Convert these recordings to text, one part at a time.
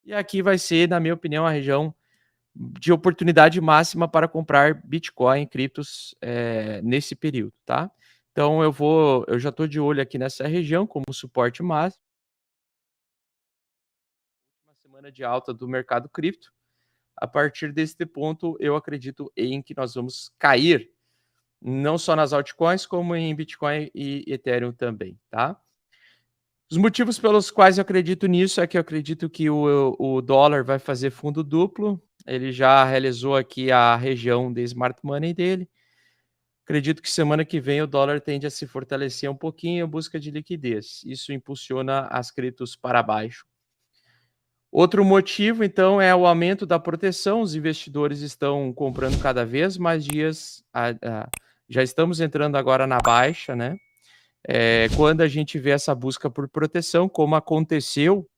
E aqui vai ser, na minha opinião, a região de oportunidade máxima para comprar Bitcoin e criptos, nesse período, tá. Então eu já estou de olho aqui nessa região como suporte máximo, uma semana de alta do mercado cripto. A partir deste ponto, eu acredito em que nós vamos cair, não só nas altcoins, como em Bitcoin e Ethereum também, tá. Os motivos pelos quais eu acredito nisso é que eu acredito que o dólar vai fazer fundo duplo, ele já realizou aqui a região de smart money dele. Acredito que semana que vem o dólar tende a se fortalecer um pouquinho em busca de liquidez. Isso impulsiona as criptos para baixo. Outro motivo, então, é o aumento da proteção. Os investidores estão comprando cada vez mais dias. Já estamos entrando agora na baixa, né? Quando a gente vê essa busca por proteção, como aconteceu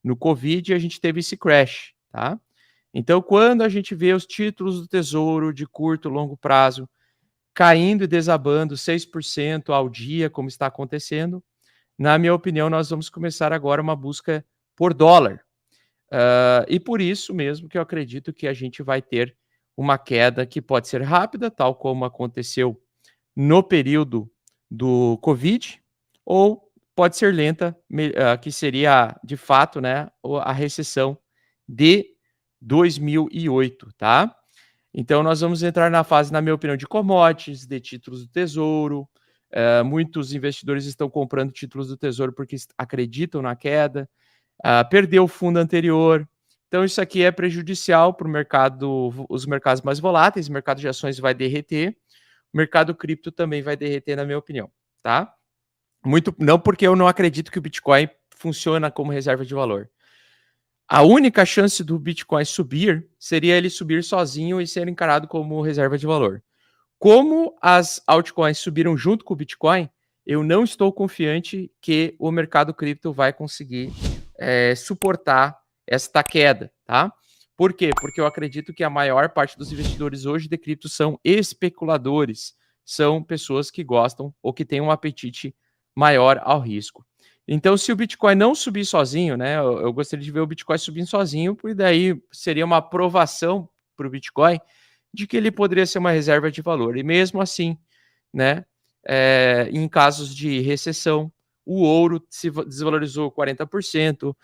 no Covid, a gente teve esse crash, tá? Então, quando a gente vê os títulos do Tesouro de curto e longo prazo caindo e desabando 6% ao dia, como está acontecendo, na minha opinião, nós vamos começar agora uma busca por dólar. E por isso mesmo que eu acredito que a gente vai ter uma queda que pode ser rápida, tal como aconteceu no período do Covid, ou pode ser lenta, que seria de fato, né, a recessão de 2008, tá? Então nós vamos entrar na fase, na minha opinião, de commodities, de títulos do Tesouro. Muitos investidores estão comprando títulos do Tesouro porque acreditam na queda, perdeu o fundo anterior. Então isso aqui é prejudicial para o mercado, os mercados mais voláteis, o mercado de ações vai derreter, o mercado cripto também vai derreter, na minha opinião, tá? Muito, não porque eu não acredito que o Bitcoin funciona como reserva de valor. A única chance do Bitcoin subir seria ele subir sozinho e ser encarado como reserva de valor. Como as altcoins subiram junto com o Bitcoin, eu não estou confiante que o mercado cripto vai conseguir suportar esta queda, tá? Por quê? Porque eu acredito que a maior parte dos investidores hoje de cripto são especuladores, são pessoas que gostam ou que têm um apetite maior ao risco. Então, se o Bitcoin não subir sozinho, né, eu gostaria de ver o Bitcoin subindo sozinho, porque daí seria uma aprovação para o Bitcoin de que ele poderia ser uma reserva de valor. E mesmo assim, né, em casos de recessão, o ouro se desvalorizou 40%,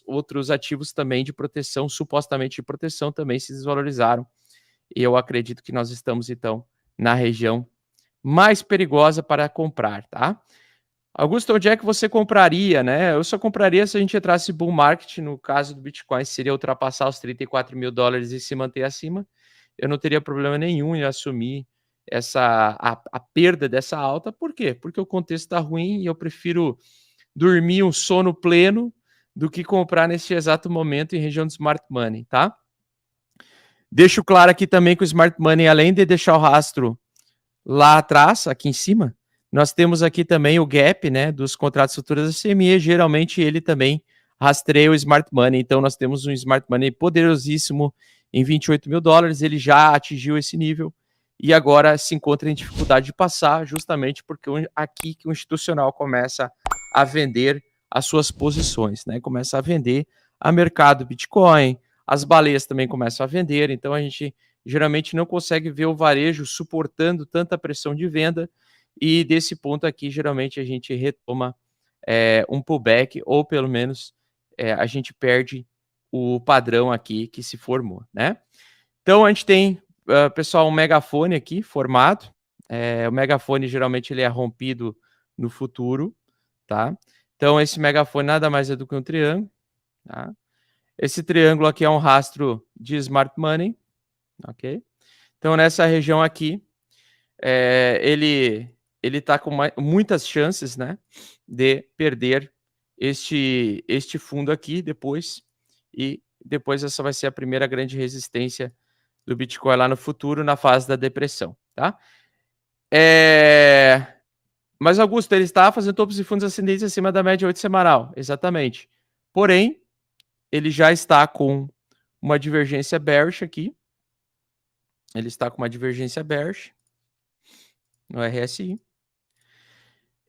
outros ativos também de proteção, supostamente de proteção, também se desvalorizaram. E eu acredito que nós estamos, então, na região mais perigosa para comprar, tá? Augusto, onde é que você compraria, né? Eu só compraria se a gente entrasse bull market, no caso do Bitcoin, seria ultrapassar os $34.000 e se manter acima. Eu não teria problema nenhum em assumir a perda dessa alta. Por quê? Porque o contexto está ruim e eu prefiro dormir um sono pleno do que comprar neste exato momento em região de smart money, tá? Deixo claro aqui também que o smart money, além de deixar o rastro lá atrás, aqui em cima, nós temos aqui também o gap, né, dos contratos futuros da CME, geralmente ele também rastreia o smart money, então nós temos um smart money poderosíssimo em $28.000, ele já atingiu esse nível e agora se encontra em dificuldade de passar, justamente porque aqui que o institucional começa a vender as suas posições, né, começa a vender a mercado Bitcoin, as baleias também começam a vender, então a gente geralmente não consegue ver o varejo suportando tanta pressão de venda, e desse ponto aqui, geralmente, a gente retoma um pullback, ou pelo menos a gente perde o padrão aqui que se formou, né? Então, a gente tem, pessoal, um megafone aqui formado. O megafone, geralmente, ele é rompido no futuro, tá? Então, esse megafone nada mais é do que um triângulo, tá? Esse triângulo aqui é um rastro de smart money, ok? Então, nessa região aqui, ele está com muitas chances, né, de perder este fundo aqui depois, e depois essa vai ser a primeira grande resistência do Bitcoin lá no futuro, na fase da depressão, tá? Mas, Augusto, ele está fazendo topos e fundos ascendentes acima da média 8 semanal, exatamente. Porém, ele já está com uma divergência bearish aqui. Ele está com uma divergência bearish no RSI.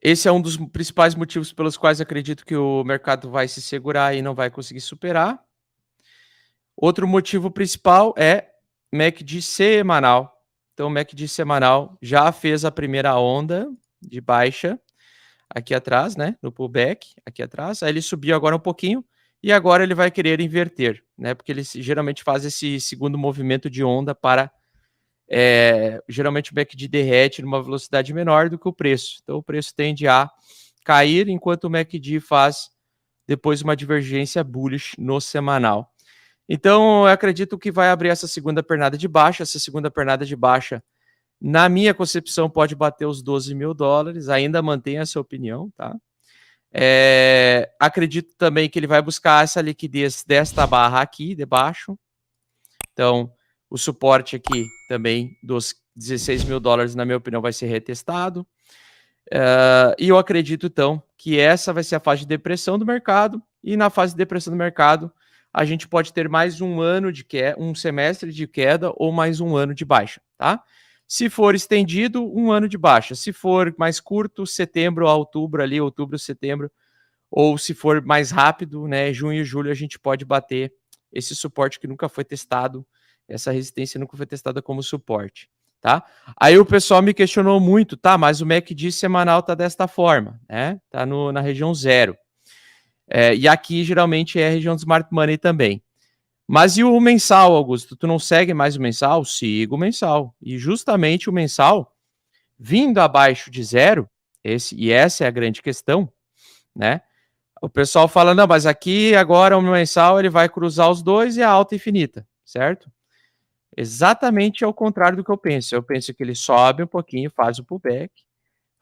Esse é um dos principais motivos pelos quais acredito que o mercado vai se segurar e não vai conseguir superar. Outro motivo principal é MACD semanal. Então, o MACD semanal já fez a primeira onda de baixa aqui atrás, né, no pullback, aqui atrás. Aí ele subiu agora um pouquinho e agora ele vai querer inverter, né, porque ele geralmente faz esse segundo movimento de onda para geralmente o MACD derrete numa velocidade menor do que o preço. Então, o preço tende a cair, enquanto o MACD faz depois uma divergência bullish no semanal. Então, eu acredito que vai abrir essa segunda pernada de baixa. Essa segunda pernada de baixa, na minha concepção, pode bater os $12.000. Ainda mantenho essa opinião, tá? Acredito também que ele vai buscar essa liquidez desta barra aqui, debaixo. Então, o suporte aqui também dos $16.000, na minha opinião, vai ser retestado. E eu acredito, então, que essa vai ser a fase de depressão do mercado. E na fase de depressão do mercado, a gente pode ter mais um ano de queda, um semestre de queda ou mais um ano de baixa, tá? Se for estendido, um ano de baixa. Se for mais curto, setembro a outubro ali, outubro, setembro, ou se for mais rápido, né, junho e julho, a gente pode bater esse suporte que nunca foi testado, essa resistência nunca foi testada como suporte, tá? Aí o pessoal me questionou muito, tá, mas o MACD semanal tá desta forma, né? Tá na região 0. E aqui geralmente é a região do Smart Money também. Mas e o mensal, Augusto? Tu não segue mais o mensal? Sigo o mensal. E justamente o mensal, vindo abaixo de 0, essa é a grande questão, né? O pessoal fala, não, mas aqui agora o mensal ele vai cruzar os dois e a alta infinita, certo? Exatamente ao contrário do que eu penso. Eu penso que ele sobe um pouquinho, faz o pullback,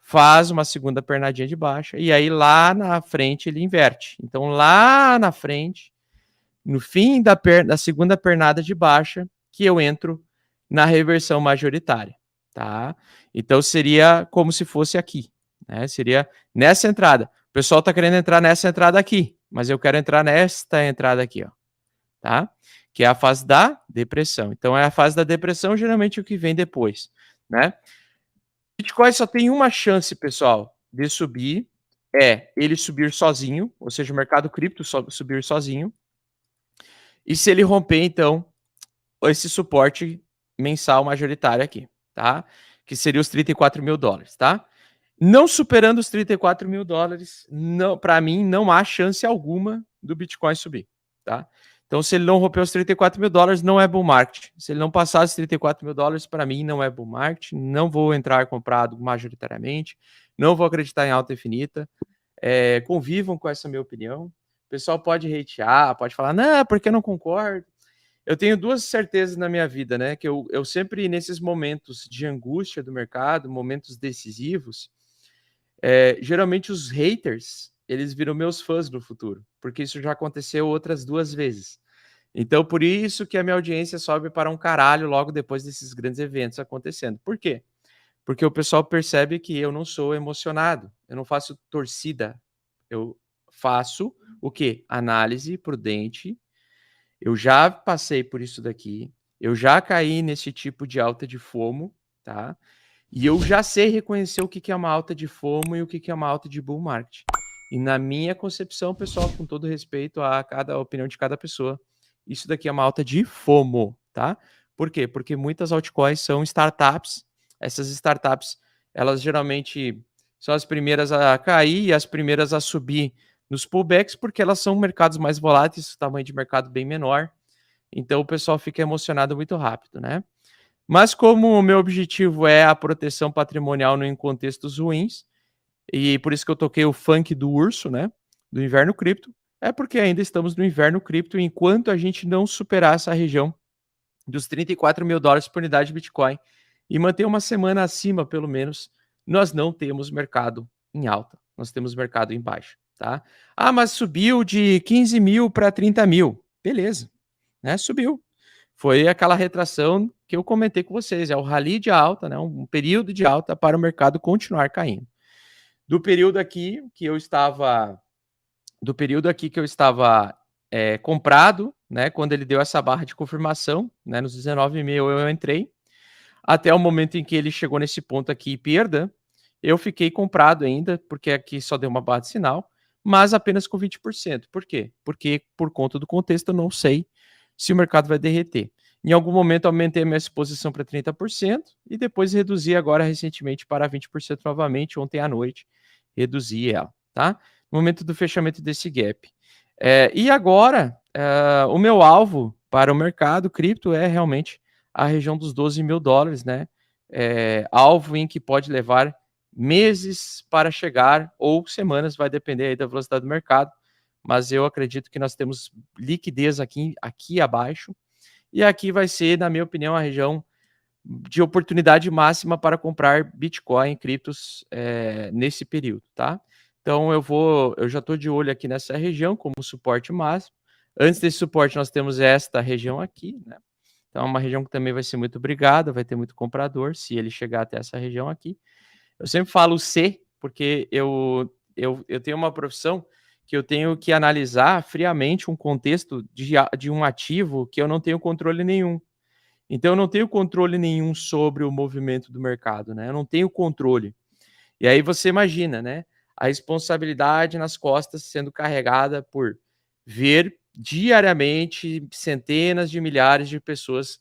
faz uma segunda pernadinha de baixa, e aí lá na frente ele inverte. Então lá na frente, no fim da segunda pernada de baixa, que eu entro na reversão majoritária, tá? Então seria como se fosse aqui, né? Seria nessa entrada. O pessoal está querendo entrar nessa entrada aqui, mas eu quero entrar nesta entrada aqui, ó, tá? Que é a fase da depressão. Então é a fase da depressão, geralmente o que vem depois, né? Bitcoin só tem uma chance, pessoal, de subir, ele subir sozinho, ou seja, o mercado cripto subir sozinho. E se ele romper, então, esse suporte mensal majoritário aqui, tá? Que seria os $34.000, tá? Não superando os $34.000, não, para mim, não há chance alguma do Bitcoin subir, tá? Então, se ele não romper os $34.000, não é bull market. Se ele não passar os $34.000, para mim, não é bull market. Não vou entrar comprado majoritariamente. Não vou acreditar em alta infinita. Convivam com essa minha opinião. O pessoal pode hatear, pode falar, não, porque eu não concordo. Eu tenho duas certezas na minha vida, né? Que eu sempre, nesses momentos de angústia do mercado, momentos decisivos, geralmente os haters, eles viram meus fãs no futuro, porque isso já aconteceu outras 2 vezes. Então, por isso que a minha audiência sobe para um caralho logo depois desses grandes eventos acontecendo. Por quê? Porque o pessoal percebe que eu não sou emocionado, eu não faço torcida, eu faço o quê? Análise prudente. Eu já passei por isso daqui, eu já caí nesse tipo de alta de FOMO, tá? E eu já sei reconhecer o que é uma alta de FOMO e o que é uma alta de bull market. E na minha concepção, pessoal, com todo respeito a cada opinião de cada pessoa, isso daqui é uma alta de FOMO, tá? Por quê? Porque muitas altcoins são startups. Essas startups, elas geralmente são as primeiras a cair e as primeiras a subir nos pullbacks, porque elas são mercados mais voláteis, tamanho de mercado bem menor. Então o pessoal fica emocionado muito rápido, né? Mas como o meu objetivo é a proteção patrimonial em contextos ruins, e por isso que eu toquei o funk do urso, né? Do inverno cripto, é porque ainda estamos no inverno cripto enquanto a gente não superar essa região dos $34.000 por unidade de Bitcoin e manter uma semana acima, pelo menos, nós não temos mercado em alta, nós temos mercado em baixa, tá? Ah, mas subiu de 15 mil para 30 mil. Beleza, né? Subiu. Foi aquela retração que eu comentei com vocês, é o rally de alta, né? Um período de alta para o mercado continuar caindo. Do período aqui que eu estava comprado, né, quando ele deu essa barra de confirmação, né, nos 19,5 eu entrei, até o momento em que ele chegou nesse ponto aqui, perda, eu fiquei comprado ainda, porque aqui só deu uma barra de sinal, mas apenas com 20%. Por quê? Porque por conta do contexto eu não sei se o mercado vai derreter. Em algum momento aumentei a minha exposição para 30% e depois reduzi agora recentemente para 20% novamente, ontem à noite reduzi ela, tá? No momento do fechamento desse gap. E agora, o meu alvo para o mercado cripto é realmente a região dos $12.000, né? Alvo em que pode levar meses para chegar ou semanas, vai depender aí da velocidade do mercado, mas eu acredito que nós temos liquidez aqui abaixo, e aqui vai ser, na minha opinião, a região de oportunidade máxima para comprar Bitcoin, criptos, nesse período, tá? Então eu já estou de olho aqui nessa região como suporte máximo. Antes desse suporte nós temos esta região aqui, né? Então é uma região que também vai ser muito brigada, vai ter muito comprador se ele chegar até essa região aqui. Eu sempre falo C, porque eu tenho uma profissão que eu tenho que analisar friamente um contexto de um ativo que eu não tenho controle nenhum. Então eu não tenho controle nenhum sobre o movimento do mercado, né? Eu não tenho controle. E aí você imagina, né? A responsabilidade nas costas sendo carregada por ver diariamente centenas de milhares de pessoas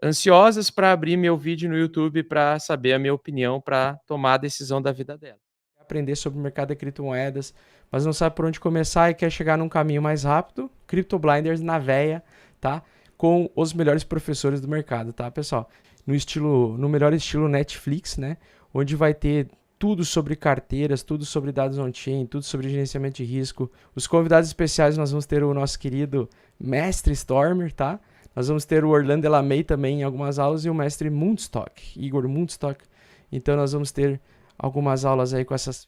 ansiosas para abrir meu vídeo no YouTube para saber a minha opinião, para tomar a decisão da vida dela. Aprender sobre o mercado de criptomoedas, mas não sabe por onde começar e quer chegar num caminho mais rápido? Crypto Blinders na veia, tá? Com os melhores professores do mercado, tá, pessoal? No melhor estilo Netflix, né? Onde vai ter tudo sobre carteiras, tudo sobre dados on-chain, tudo sobre gerenciamento de risco. Os convidados especiais nós vamos ter o nosso querido Mestre Stormer, tá? Nós vamos ter o Orlando Delamay também em algumas aulas e o mestre Moonstock, Igor Moonstock. Então nós vamos ter algumas aulas aí com essas